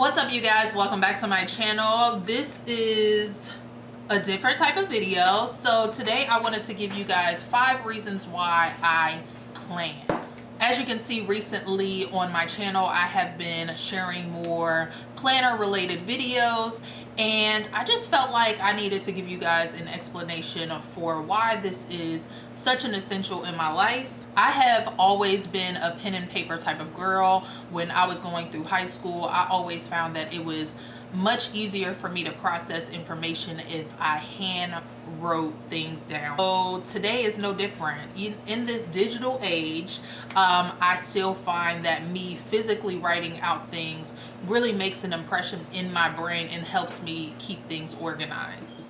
What's up, you guys? Welcome back to my channel. This is a different type of video. So today I wanted to give you guys 5 reasons why I plan. As you can see, recently on my channel I have been sharing more planner related videos, and I just felt like I needed to give you guys an explanation for why this is such an essential in my life. I have always been a pen and paper type of girl. When I was going through high school, I always found that it was much easier for me to process information if I hand wrote things down. So today is no different. In this digital age, I still find that me physically writing out things really makes an impression in my brain and helps me keep things organized.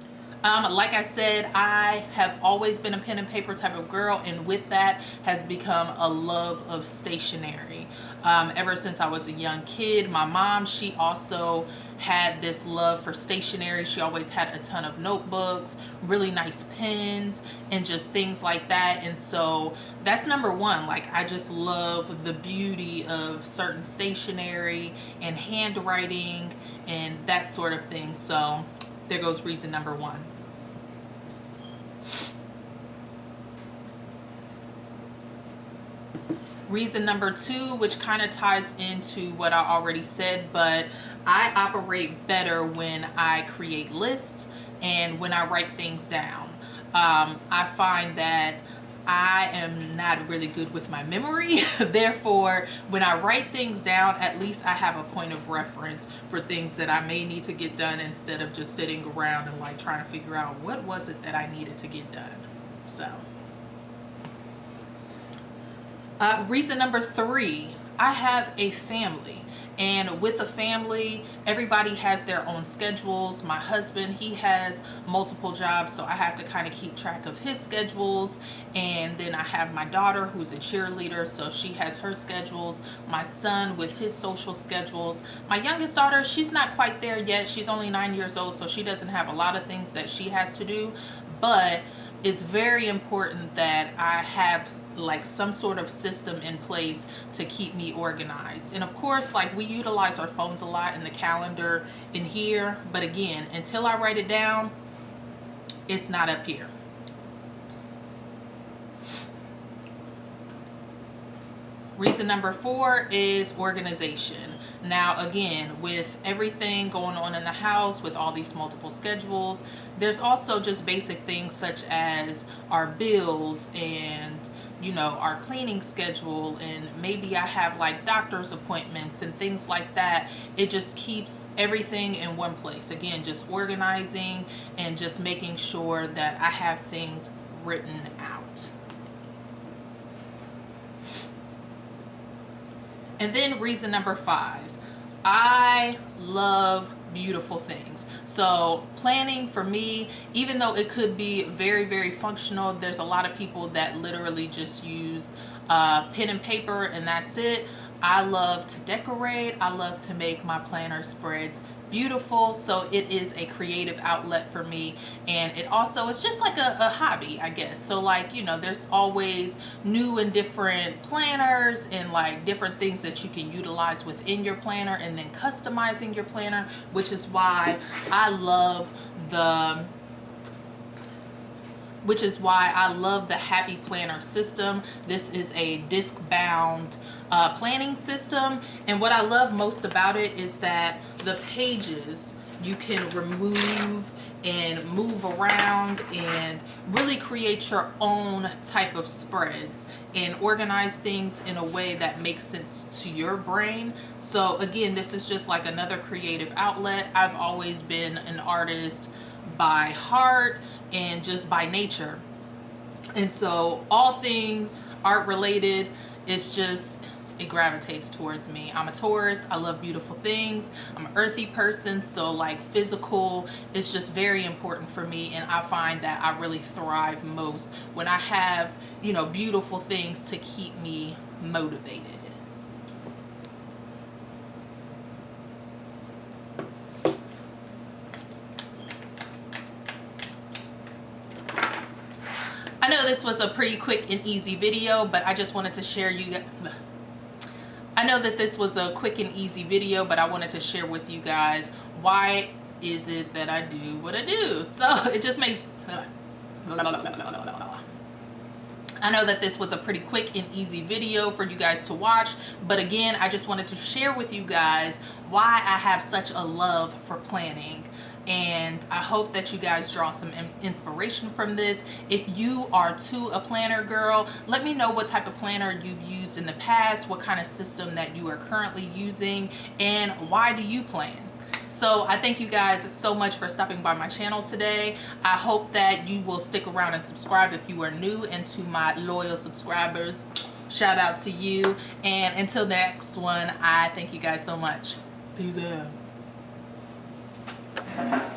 Like I said, I have always been a pen and paper type of girl, and with that has become a love of stationery. Ever since I was a young kid, my mom, she also had this love for stationery. She always had a ton of notebooks, really nice pens, and just things like that. And so that's number one. Like, I just love the beauty of certain stationery and handwriting and that sort of thing. So there goes reason number one. Reason number two, which kind of ties into what I already said, but I operate better when I create lists and when I write things down. I find that I am not really good with my memory. Therefore, when I write things down, at least I have a point of reference for things that I may need to get done, instead of just sitting around and like trying to figure out what was it that I needed to get done. So reason number three, I have a family. And with a family, everybody has their own schedules. My husband, he has multiple jobs, so I have to kind of keep track of his schedules. And then I have my daughter, who's a cheerleader, so she has her schedules. My son with his social schedules. My youngest daughter, she's not quite there yet. She's only 9 years old, so she doesn't have a lot of things that she has to do. But it's very important that I have like some sort of system in place to keep me organized. And of course, like, we utilize our phones a lot in the calendar in here, but again, until I write it down, it's not up here. Reason number four is organization. Now, again, with everything going on in the house, with all these multiple schedules, there's also just basic things such as our bills and, you know, our cleaning schedule, and maybe I have like doctor's appointments and things like that. It just keeps everything in one place. Again, just organizing and just making sure that I have things written out. And then reason number five, I love beautiful things. So planning for me, even though it could be very, very functional, there's a lot of people that literally just use pen and paper and that's it. I love to decorate. I love to make my planner spreads beautiful. So it is a creative outlet for me, and it also is just like a hobby, I guess. So, like, you know, there's always new and different planners and like different things that you can utilize within your planner, and then customizing your planner, which is why I love the Happy Planner system. This is a disc-bound planning system, and what I love most about it is that the pages you can remove and move around and really create your own type of spreads and organize things in a way that makes sense to your brain. So again, this is just like another creative outlet. I've always been an artist by heart and just by nature, and so all things art related, it's just, it gravitates towards me. I'm a Taurus. I love beautiful things. I'm an earthy person, so like physical is just very important for me, and I find that I really thrive most when I have, you know, beautiful things to keep me motivated. I know this was a pretty quick and easy video, but I just wanted to share know that this was a quick and easy video, but I wanted to share with you guys why is it that I do what I do. So it just makes... I know that this was a pretty quick and easy video for you guys to watch, but again, I just wanted to share with you guys why I have such a love for planning. And I hope that you guys draw some inspiration from this. If you are too a planner girl, let me know what type of planner you've used in the past, what kind of system that you are currently using, and why do you plan? So I thank you guys so much for stopping by my channel today. I hope that you will stick around and subscribe if you are new, and to my loyal subscribers, shout out to you. And until the next one, I thank you guys so much. Peace out.